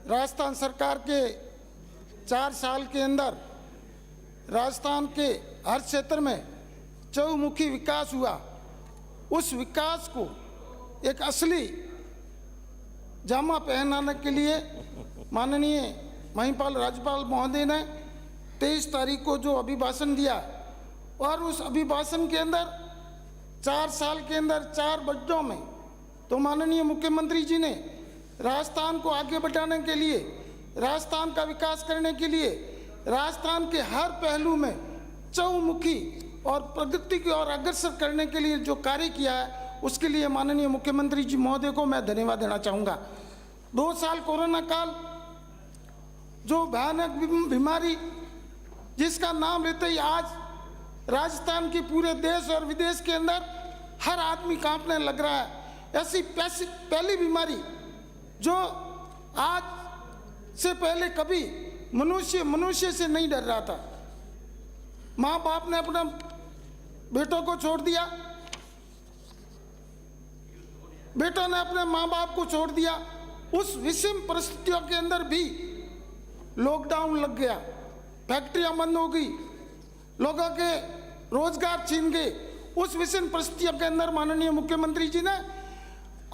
राजस्थान सरकार के 4 साल के अंदर राजस्थान के हर क्षेत्र में चहुमुखी विकास हुआ। उस विकास को एक असली जामा पहनाने के लिए माननीय महिपाल राज्यपाल महोदय ने 23 तारीख को जो अभिभाषण दिया और उस अभिभाषण के अंदर 4 साल के अंदर 4 बजटों में तो माननीय मुख्यमंत्री जी ने राजस्थान को आगे बढ़ाने के लिए, राजस्थान का विकास करने के लिए, राजस्थान के हर पहलू में चहुमुखी और प्रगति की ओर अग्रसर करने के लिए जो कार्य किया है उसके लिए माननीय मुख्यमंत्री जी महोदय को मैं धन्यवाद देना चाहूँगा। 2 साल कोरोना काल जो भयानक बीमारी जिसका नाम लेते ही आज राजस्थान के पूरे देश और विदेश के अंदर हर आदमी कांपने लग रहा है। ऐसी पहली बीमारी जो आज से पहले कभी मनुष्य से नहीं डर रहा था। माँ बाप ने अपने बेटों को छोड़ दिया, बेटों ने अपने माँ बाप को छोड़ दिया। उस विषम परिस्थितियों के अंदर भी लॉकडाउन लग गया, फैक्ट्रियां बंद हो गई, लोगों के रोजगार छीन गए। उस विषम परिस्थितियों के अंदर माननीय मुख्यमंत्री जी ने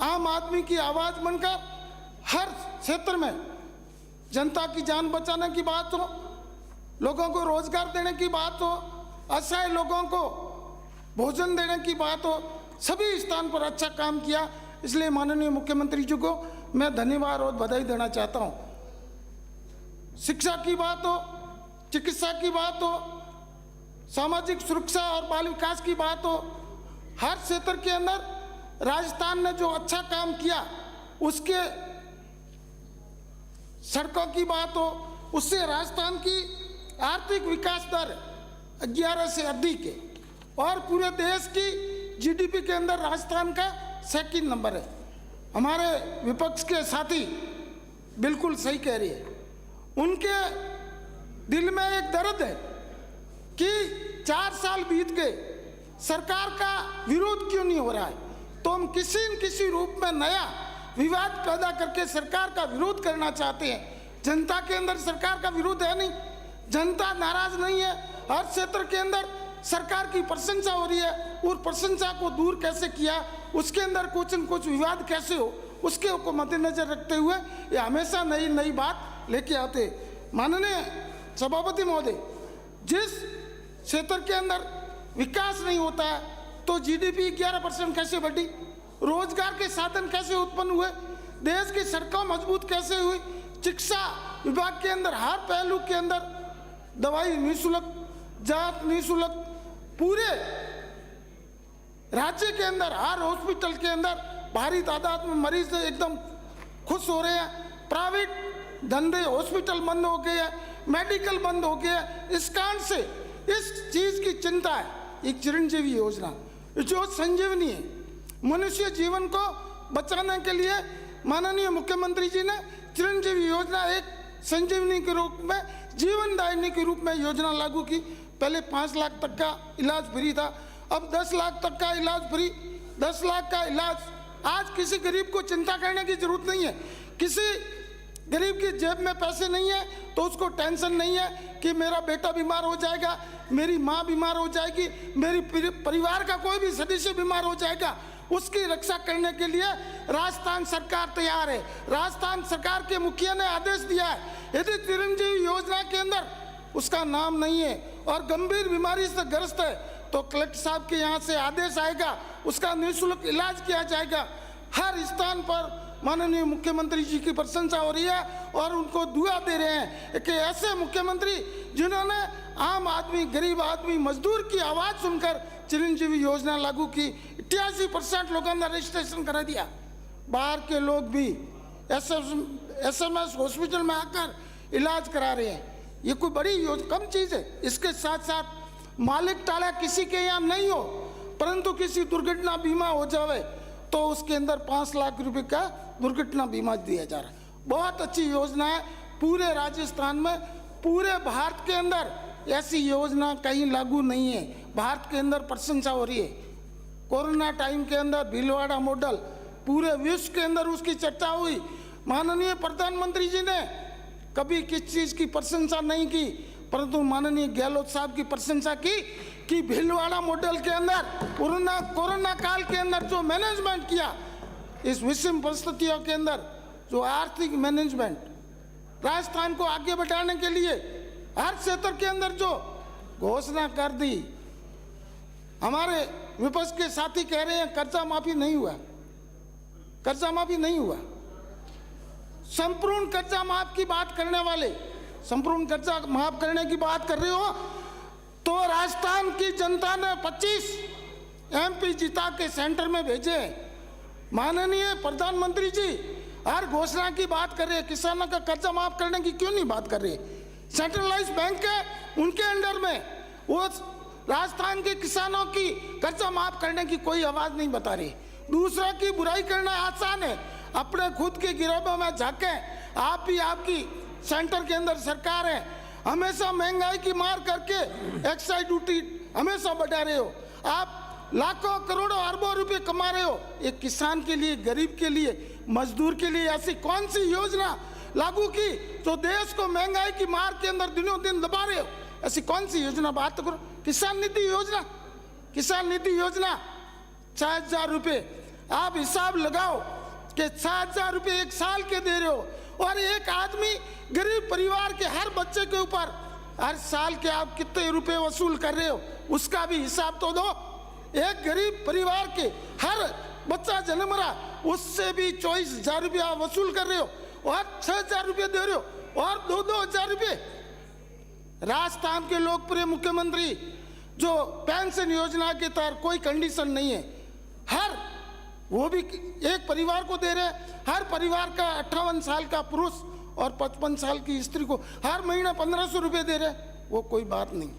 आम आदमी की आवाज बनकर हर क्षेत्र में जनता की जान बचाने की बात हो, लोगों को रोजगार देने की बात हो, असहाय लोगों को भोजन देने की बात हो, सभी स्थान पर अच्छा काम किया। इसलिए माननीय मुख्यमंत्री जी को मैं धन्यवाद और बधाई देना चाहता हूँ। शिक्षा की बात हो, चिकित्सा की बात हो, सामाजिक सुरक्षा और बाल विकास की बात हो, हर क्षेत्र के अंदर राजस्थान ने जो अच्छा काम किया, उसके सड़कों की बात हो, उससे राजस्थान की आर्थिक विकास दर 11 से अधिक है और पूरे देश की जीडीपी के अंदर राजस्थान का 2nd नंबर है। हमारे विपक्ष के साथी बिल्कुल सही कह रही है, उनके दिल में एक दर्द है कि 4 साल बीत गए, सरकार का विरोध क्यों नहीं हो रहा है। तो हम किसी न किसी रूप में नया विवाद पैदा करके सरकार का विरोध करना चाहते हैं। जनता के अंदर सरकार का विरोध है नहीं, जनता नाराज नहीं है। हर क्षेत्र के अंदर सरकार की प्रशंसा हो रही है और प्रशंसा को दूर कैसे किया, उसके अंदर कुछ न कुछ विवाद कैसे हो, उसके को मद्देनजर रखते हुए ये हमेशा नई बात लेके आते। माननीय सभापति महोदय, जिस क्षेत्र के अंदर विकास नहीं होता है तो जीडीपी 11% कैसे बढ़ी, रोजगार के साधन कैसे उत्पन्न हुए, देश की सड़कें मजबूत कैसे हुई, शिक्षा विभाग के अंदर हर पहलू के अंदर दवाई निःशुल्क, जांच निःशुल्क, पूरे राज्य के अंदर हर हॉस्पिटल के अंदर भारी तादाद में मरीज एकदम खुश हो रहे हैं। प्राइवेट धंधे हॉस्पिटल बंद हो गए हैं, मेडिकल बंद हो गया है। इस कारण से इस चीज की चिंता है। एक चिरंजीवी योजना जो संजीवनी है, मनुष्य जीवन को बचाने के लिए माननीय मुख्यमंत्री जी ने चिरंजीवी योजना एक संजीवनी के रूप में, जीवनदायिनी के रूप में योजना लागू की। पहले 5 लाख तक का इलाज फ्री था, अब 10 लाख तक का इलाज फ्री, 10 लाख का इलाज। आज किसी गरीब को चिंता करने की जरूरत नहीं है। किसी गरीब की जेब में पैसे नहीं है तो उसको टेंशन नहीं है कि मेरा बेटा बीमार हो जाएगा, मेरी माँ बीमार हो जाएगी, मेरी परिवार का कोई भी सदस्य बीमार हो जाएगा। उसकी रक्षा करने के लिए राजस्थान सरकार तैयार है। राजस्थान सरकार के मुखिया ने आदेश दिया है, यदि चिरंजीवी योजना के अंदर उसका नाम नहीं है और गंभीर बीमारी से ग्रस्त है तो कलेक्टर साहब के यहाँ से आदेश आएगा, उसका निःशुल्क इलाज किया जाएगा। हर स्थान पर माननीय मुख्यमंत्री जी की प्रशंसा हो रही है और उनको दुआ दे रहे हैं कि ऐसे मुख्यमंत्री जिन्होंने आम आदमी, गरीब आदमी, मजदूर की आवाज़ सुनकर चिरंजीवी योजना लागू की। 88% लोगों ने रजिस्ट्रेशन करा दिया। बाहर के लोग भी एसएमएस हॉस्पिटल में आकर इलाज करा रहे हैं। ये कोई बड़ी कम चीज़ है। इसके साथ साथ मालिक टाला किसी के यहाँ नहीं हो, परंतु किसी दुर्घटना बीमा हो जावे तो उसके अंदर 5 लाख रुपए का दुर्घटना बीमा दिया जा रहा है। बहुत अच्छी योजना है। पूरे राजस्थान में, पूरे भारत के अंदर ऐसी योजना कहीं लागू नहीं है। भारत के अंदर प्रशंसा हो रही है। कोरोना टाइम के अंदर भीलवाड़ा मॉडल पूरे विश्व के अंदर उसकी चर्चा हुई। माननीय प्रधानमंत्री जी ने कभी किस चीज की प्रशंसा नहीं की, परंतु माननीय गहलोत साहब की प्रशंसा की कि भीलवाड़ा मॉडल के अंदर कोरोना काल के अंदर जो मैनेजमेंट किया, इस विषम परिस्थितियों के अंदर जो आर्थिक मैनेजमेंट, राजस्थान को आगे बढ़ाने के लिए हर क्षेत्र के अंदर जो घोषणा कर दी। हमारे विपक्ष के साथी कह रहे हैं कर्जा माफी नहीं हुआ, कर्जा माफी नहीं हुआ। संपूर्ण कर्जा माफ की बात करने वाले, संपूर्ण कर्जा माफ करने की बात कर रहे हो तो राजस्थान की जनता ने 25 MP जिता के सेंटर में भेजे। माननीय प्रधानमंत्री जी हर घोषणा की बात कर रहे हैं, किसानों का कर्जा माफ करने की क्यों नहीं बात कर रहे? सेंट्रलाइज बैंक है उनके अंडर में, वो राजस्थान के किसानों की कर्जा माफ करने की कोई आवाज नहीं बता रही। दूसरा की बुराई करना आसान है, अपने खुद के गिरोह में झाके। आप भी, आपकी सेंटर के अंदर सरकार है, हमेशा महंगाई की मार करके एक्साइज ड्यूटी हमेशा बढ़ा रहे हो। आप लाखों करोड़ों अरबों रुपए कमा रहे हो। एक किसान के लिए, गरीब के लिए, मजदूर के लिए ऐसी कौन सी योजना लागू की जो देश को महंगाई की मार के अंदर दिनों दिन दबा रहे हो? ऐसी कौन सी योजना बात तो करो। किसान निधि योजना, किसान निधि योजना 6000 रुपये। आप हिसाब लगाओ कि 6000 रुपये एक साल के दे रहे हो, और एक आदमी गरीब परिवार के हर बच्चे के ऊपर हर साल के आप कितने रुपए वसूल कर रहे हो, उसका भी हिसाब तो दो। एक गरीब परिवार के हर बच्चा जन्म रहा, उससे भी 24,000 रुपया वसूल कर रहे हो, और 6000 रुपये दे रहे हो, और 2-2 रुपये। राजस्थान के लोकप्रिय मुख्यमंत्री जो पेंशन योजना के तहत कोई कंडीशन नहीं है, हर वो भी एक परिवार को दे रहे हैं। हर परिवार का 58 साल का पुरुष और 55 साल की स्त्री को हर महीना 1500 रुपये दे रहे हैं। वो कोई बात नहीं,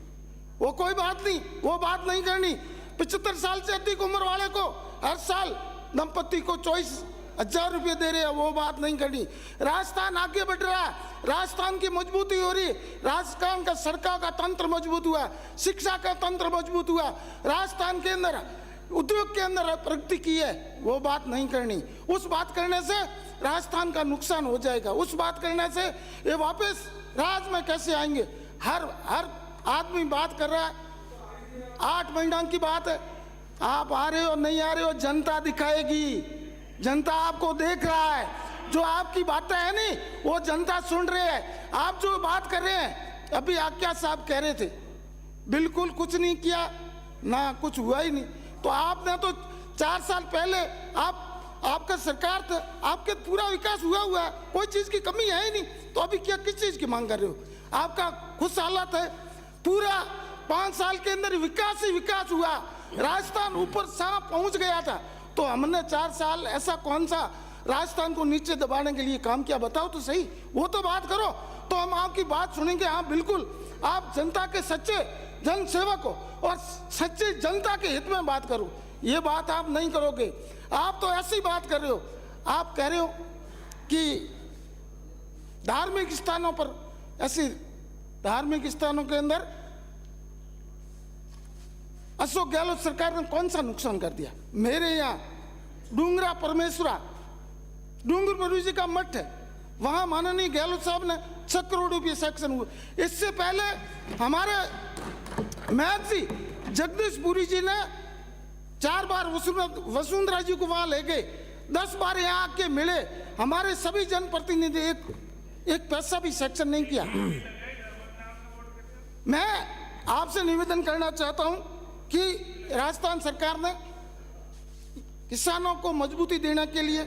वो कोई बात नहीं, वो बात नहीं करनी। 75 साल से अधिक उम्र वाले को हर साल दंपति को 24,000 रुपये दे रहे हैं, वो बात नहीं करनी। राजस्थान आगे बढ़ रहा है, राजस्थान की मजबूती हो रही है, राजस्थान का सड़कों का तंत्र मजबूत हुआ, शिक्षा का तंत्र मजबूत हुआ, राजस्थान के अंदर उद्योग के अंदर प्रगति की है, वो बात नहीं करनी। उस बात करने से राजस्थान का नुकसान हो जाएगा, उस बात करने से ये वापस राज में कैसे आएंगे? हर आदमी बात कर रहा है, 8 महीना की बात है। आप आ रहे हो नहीं आ रहे हो, जनता दिखाएगी, जनता आपको देख रहा है। जो आपकी बातें है नहीं, वो जनता सुन रही है। आप जो बात कर रहे हैं, अभी आज्ञा साहब कह रहे थे बिल्कुल कुछ नहीं किया ना, कुछ हुआ ही नहीं। तो आपने तो 4 साल पहले आपका सरकार था, आपके पूरा विकास हुआ है, कोई चीज की कमी है ही नहीं, तो अभी क्या किस चीज की मांग कर रहे हो? आपका खुश हालत है, पूरा 5 साल के अंदर विकास ही विकास हुआ, राजस्थान ऊपर सांप पहुंच गया था। तो हमने 4 साल ऐसा कौन सा राजस्थान को नीचे दबाने के लिए काम किया, बताओ तो सही। वो तो बात करो, तो हम आपकी बात सुनेंगे। हाँ बिल्कुल, आप जनता के सच्चे जन सेवक हो और सच्चे जनता के हित में बात करो, ये बात आप नहीं करोगे। आप तो ऐसी बात कर रहे हो, आप कह रहे हो कि धार्मिक स्थानों पर, ऐसे धार्मिक स्थानों के अंदर अशोक गहलोत सरकार ने कौन सा नुकसान कर दिया? मेरे यहाँ डूंगरा परमेश्वरा, डूंगर गुरु जी का मठ है, वहां माननीय गहलोत साहब ने 6 करोड़ रुपये सैंक्शन हुए। इससे पहले हमारे महर्षि जगदीशपुरी जी ने 4 बार वसुंधरा जी को वहां ले गए, 10 बार यहाँ आके मिले। हमारे सभी जनप्रतिनिधि एक पैसा भी सैंक्शन नहीं किया। मैं आपसे निवेदन करना चाहता हूं कि राजस्थान सरकार ने किसानों को मजबूती देने के लिए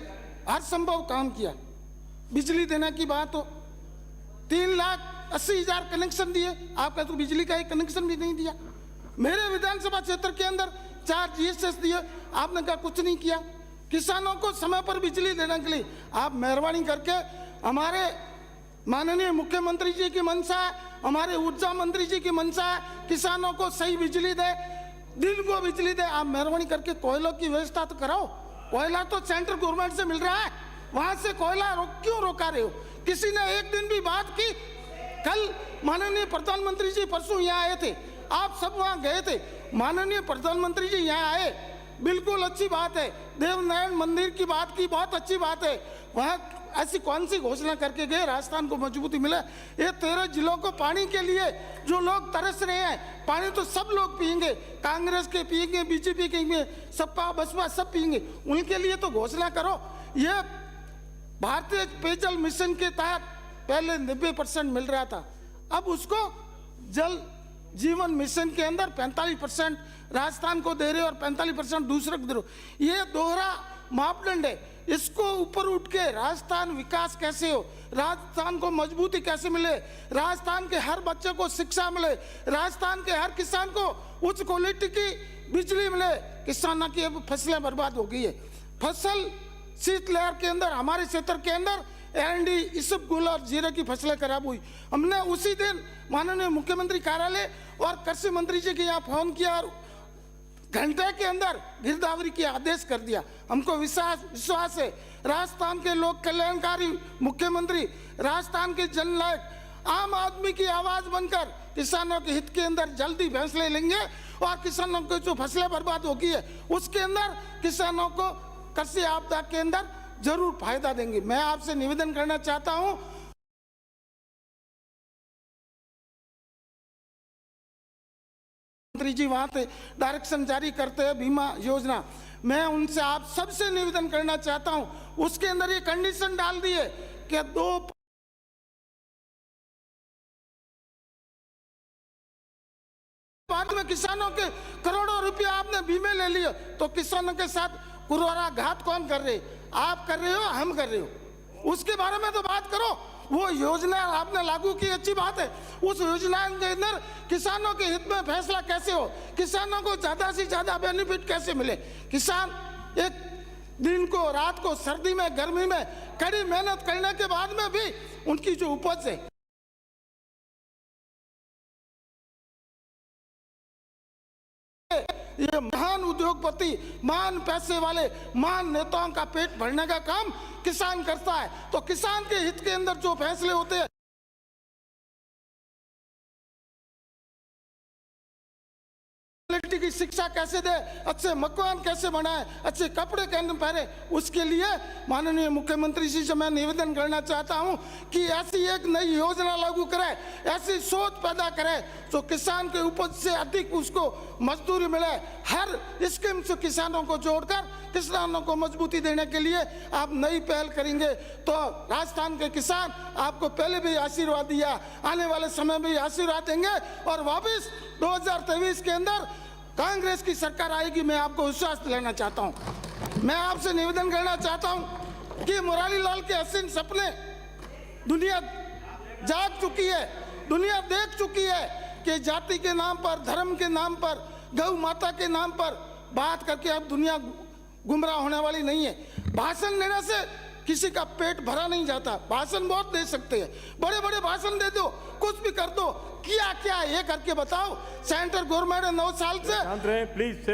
हर संभव काम किया। बिजली देने की बात हो, 3,80,000 कनेक्शन दिए, आपका तो बिजली का एक कनेक्शन भी नहीं दिया। मेरे विधानसभा क्षेत्र के अंदर 4 GSS दिए, आपने कहा कुछ नहीं किया। किसानों को समय पर बिजली देने के लिए आप मेहरबानी करके, हमारे माननीय मुख्यमंत्री जी की मंशा है, हमारे ऊर्जा मंत्री जी की मंशा है, किसानों को सही बिजली दे, दिन को बिजली दे। आप मेहरबानी करके कोयलों की व्यवस्था तो कराओ। कोयला तो सेंट्रल गवर्नमेंट से मिल रहा है, वहां से कोयला क्यों रोका रहे हो? किसी ने एक दिन भी बात की? कल माननीय प्रधानमंत्री जी परसों यहाँ आए थे, आप सब वहां गए थे, माननीय प्रधानमंत्री जी यहाँ आए, बिल्कुल अच्छी बात है। देवनारायण मंदिर की बात की, बहुत अच्छी बात है। वहाँ ऐसी कौन सी घोषणा करके गए राजस्थान को मजबूती मिले? ये 13 जिलों को पानी के लिए जो लोग तरस रहे हैं, पानी तो सब लोग पिएंगे, कांग्रेस के पिएंगे, बीजेपी के पिएंगे, सपा बसपा सब पिएंगे, उनके लिए तो घोषणा करो। ये भारतीय पेयजल मिशन के तहत पहले 90% मिल रहा था, अब उसको जल जीवन मिशन के अंदर 45% राजस्थान को दे रहे हो और 45% दूसरे को दे रहे हो। ये दोहरा मापदंड है, इसको ऊपर उठ के राजस्थान विकास कैसे हो, राजस्थान को मजबूती कैसे मिले, राजस्थान के हर बच्चे को शिक्षा मिले, राजस्थान के हर किसान को उच्च क्वालिटी की बिजली मिले। किसानों की अब फसलें बर्बाद हो गई है। फसल शीतलहर के अंदर हमारे क्षेत्र के अंदर एरंडी, इसबगोल और जीरे की फसलें खराब हुई। हमने उसी दिन माननीय मुख्यमंत्री कार्यालय और कृषि मंत्री जी के यहाँ फोन किया और घंटे के अंदर गिरदावरी की आदेश कर दिया। हमको विश्वास है राजस्थान के लोक कल्याणकारी मुख्यमंत्री राजस्थान के जननायक आम आदमी की आवाज बनकर किसानों के हित के अंदर जल्दी फैसले लेंगे और किसानों को जो फसलें बर्बाद हो गई है उसके अंदर किसानों को कृषि आपदा के अंदर जरूर फायदा देंगे। मैं आपसे निवेदन करना चाहता हूं, मंत्री जी वहां से डायरेक्शन जारी करते हैं बीमा योजना, मैं उनसे आप सबसे निवेदन करना चाहता हूं, उसके अंदर ये कंडीशन डाल दी है कि 2 बाद में किसानों के करोड़ों रुपया आपने बीमे ले लिए, तो किसानों के साथ कुरवारा घात कौन कर रहे? आप कर रहे हो, हम कर रहे हो। उसके बारे में तो बात करो। वो योजना आपने लागू की, अच्छी बात है, उस योजना के अंदर किसानों के हित में फैसला कैसे हो, किसानों को ज्यादा से ज्यादा बेनिफिट कैसे मिले। किसान एक दिन को, रात को, सर्दी में, गर्मी में कड़ी मेहनत करने के बाद में भी उनकी जो उपज है, ये महान उद्योगपति, महान पैसे वाले, महान नेताओं का पेट भरने का काम किसान करता है। तो किसान के हित के अंदर जो फैसले होते हैं, की शिक्षा कैसे दे, अच्छे मकान कैसे बनाए, अच्छे कपड़े कैसे पहने, उसके लिए माननीय मुख्यमंत्री जी से मैं निवेदन करना चाहता हूं कि ऐसी एक नई योजना लागू करे, ऐसी सोच पैदा करे जो किसान के उपज से अधिक उसको मजदूरी मिले। हर स्कीम से किसानों को जोड़कर किसानों को मजबूती देने के लिए आप नई पहल करेंगे तो राजस्थान के किसान आपको पहले भी आशीर्वाद दिया, आने वाले समय में आशीर्वाद देंगे और वापस 2023 के अंदर कांग्रेस की सरकार आएगी। मैं आपको विश्वास दिलाना चाहता हूं। मैं आपसे निवेदन करना चाहता हूं कि मुरारी लाल के हसीन सपने दुनिया जाग चुकी है, दुनिया देख चुकी है कि जाति के नाम पर, धर्म के नाम पर, गौ माता के नाम पर बात करके अब दुनिया गुमराह होने वाली नहीं है। भाषण देने से किसी का पेट भरा नहीं जाता। भाषण बहुत दे सकते हैं, बड़े बड़े भाषण दे दो, कुछ भी कर दो, किया क्या ये करके बताओ। सेंट्रल गवर्नमेंट 9 साल से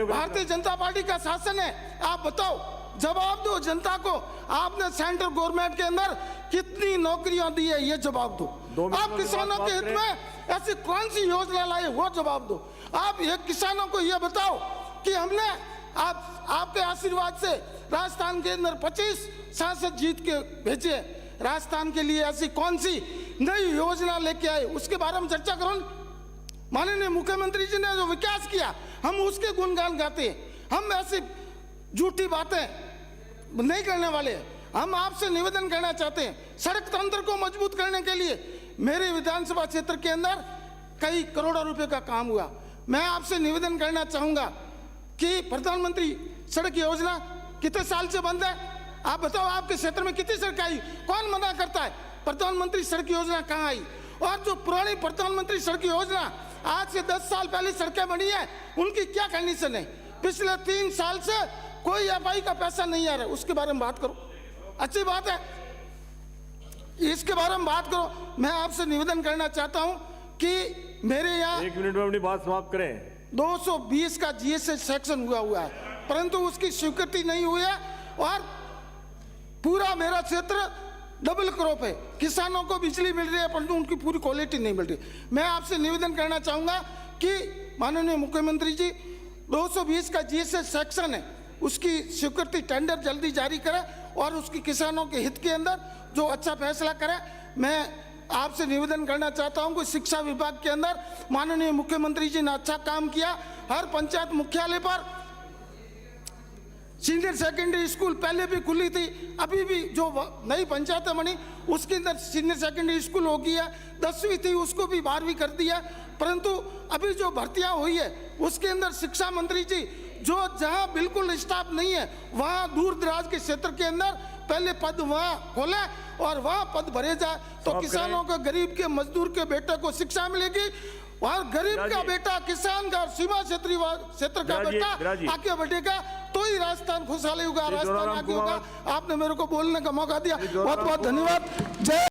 भारतीय जनता पार्टी का शासन है, आप बताओ, जवाब दो जनता को। आपने सेंट्रल गवर्नमेंट के अंदर कितनी नौकरियां दी है, ये जवाब दो। आप किसानों के हित में ऐसी कौन सी योजना लाए, वो जवाब दो। आप ये किसानों को ये बताओ कि हमने आपके आशीर्वाद से राजस्थान के अंदर 25 सांसद जीत के भेजे, राजस्थान के लिए ऐसी कौन सी नई योजना लेके आए, उसके बारे में चर्चा करो। माननीय मुख्यमंत्री जी ने जो विकास किया हम उसके गुणगान गाते हैं, हम ऐसी झूठी बातें नहीं करने वाले हैं। हम आपसे निवेदन करना चाहते हैं, सड़क तंत्र को मजबूत करने के लिए मेरे विधानसभा क्षेत्र के अंदर कई करोड़ों रुपए का काम हुआ। मैं आपसे निवेदन करना चाहूंगा कि प्रधानमंत्री सड़क योजना कितने साल से बंद है, आप बताओ। आपके क्षेत्र में कितनी सड़क आई, कौन मना करता है? प्रधानमंत्री सड़क योजना कहाँ आई? और जो पुरानी प्रधानमंत्री सड़क योजना आज से 10 साल पहले सड़कें बनी है, उनकी क्या कंडीशन है? पिछले 3 साल से कोई एफआई का पैसा नहीं आ रहा है, उसके बारे में बात करो। अच्छी बात है, इसके बारे में बात करो। मैं आपसे निवेदन करना चाहता हूं कि मेरे यहाँ 1 मिनट में अपनी बात समाप्त करें। 220 का जीएसटी सेक्शन हुआ है, परंतु उसकी स्वीकृति नहीं हुई है और पूरा मेरा क्षेत्र डबल क्रॉप है। किसानों को बिजली मिल रही है परंतु उनकी पूरी क्वालिटी नहीं मिल रही। मैं आपसे निवेदन करना चाहूंगा कि माननीय मुख्यमंत्री जी 220 का जीएसटी सेक्शन है, उसकी स्वीकृति टेंडर जल्दी जारी करें और उसकी किसानों के हित के अंदर जो अच्छा फैसला करे। मैं आपसे निवेदन करना चाहता हूं कि शिक्षा विभाग के अंदर माननीय मुख्यमंत्री जी ने अच्छा काम किया। हर पंचायत मुख्यालय पर सीनियर सेकेंडरी स्कूल पहले भी खुली थी, अभी भी जो नई पंचायतें बनी उसके अंदर सीनियर सेकेंडरी स्कूल हो गई है। 10वीं थी उसको भी 12वीं कर दिया। परंतु अभी जो भर्तियां हुई है उसके अंदर शिक्षा मंत्री जी जो जहां बिल्कुल स्टाफ नहीं है वहां दूर दराज के क्षेत्र के अंदर पहले पद वहां खोले और वहां पद भरे जाए तो किसानों का, गरीब के, मजदूर के बेटे को शिक्षा मिलेगी। और गरीब का बेटा, किसान का, सीमा क्षेत्र का बेटा आगे बढ़ेगा तो ही राजस्थान खुशहाली होगा, राजस्थान आगे होगा। आपने मेरे को बोलने का मौका दिया, बहुत बहुत धन्यवाद। जय